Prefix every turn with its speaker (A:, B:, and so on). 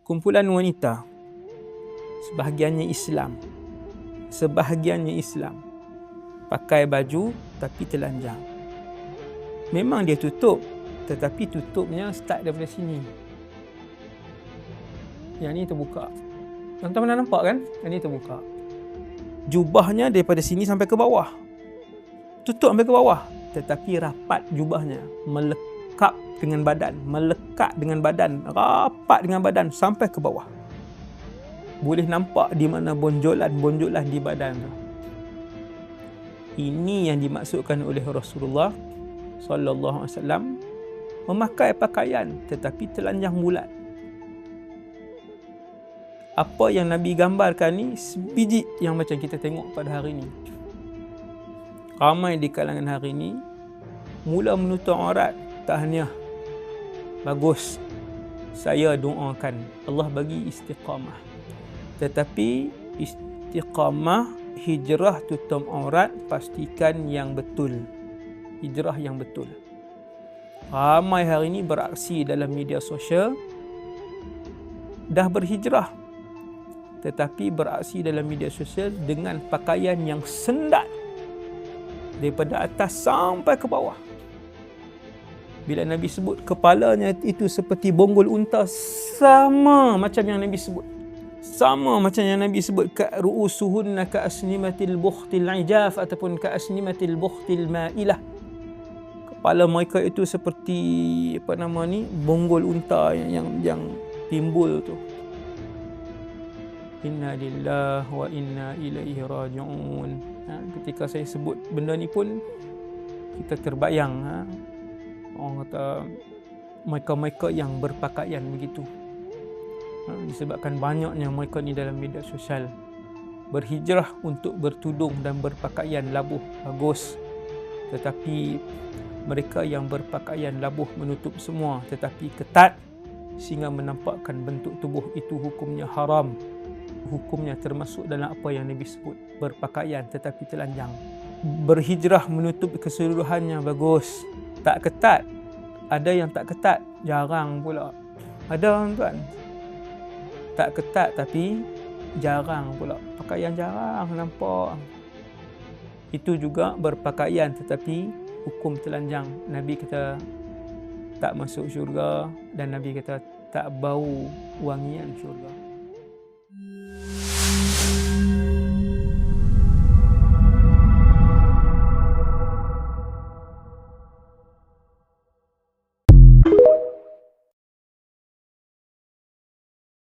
A: kumpulan wanita, sebahagiannya Islam, pakai baju tapi telanjang. Memang dia tutup, tetapi tutupnya start daripada sini. Yang ni terbuka. Tuan-tuan pernah nampak kan? Yang ni terbuka. Jubahnya daripada sini sampai ke bawah. Tutup sampai ke bawah. Tetapi rapat jubahnya. Melekat dengan badan. Rapat dengan badan sampai ke bawah. Boleh nampak di mana bonjolan di badan tu. Ini yang dimaksudkan oleh Rasulullah sallallahu alaihi wasallam, memakai pakaian tetapi telanjang bulat. Apa yang Nabi gambarkan ni sebiji yang macam kita tengok pada hari ni. Ramai di kalangan hari ni mula menutup aurat, tahniah. Bagus. Saya doakan Allah bagi istiqamah. Tetapi istiqamah, hijrah tutup aurat, pastikan yang betul. Hijrah yang betul. Ramai hari ini beraksi dalam media sosial, dah berhijrah, tetapi beraksi dalam media sosial dengan pakaian yang sendat daripada atas sampai ke bawah. Bila Nabi sebut kepalanya itu seperti bonggol unta, sama macam yang Nabi sebut. Sama macam yang Nabi sebut, ka ru'usuhunna ka asnimatil bukhtil ijaf ataupun ka asnimatil bukhtil ma'ilah. Kepala mereka itu seperti bonggol unta yang timbul tu. Inna lillahi wa inna ilaihi raji'un. Ketika saya sebut benda ni pun kita terbayang, orang kata mereka-mereka yang berpakaian begitu. Disebabkan banyaknya mereka ni dalam media sosial berhijrah untuk bertudung dan berpakaian labuh bagus, tetapi mereka yang berpakaian labuh menutup semua tetapi ketat sehingga menampakkan bentuk tubuh itu, hukumnya haram. Hukumnya termasuk dalam apa yang Nabi sebut, berpakaian tetapi telanjang. Berhijrah menutup keseluruhannya bagus, tak ketat. Ada yang tak ketat, jarang pula. Ada tuan, tak ketat tapi jarang pula. Pakaian jarang nampak. Itu juga berpakaian tetapi hukum telanjang. Nabi kata tak masuk syurga dan Nabi kata tak bau wangian syurga.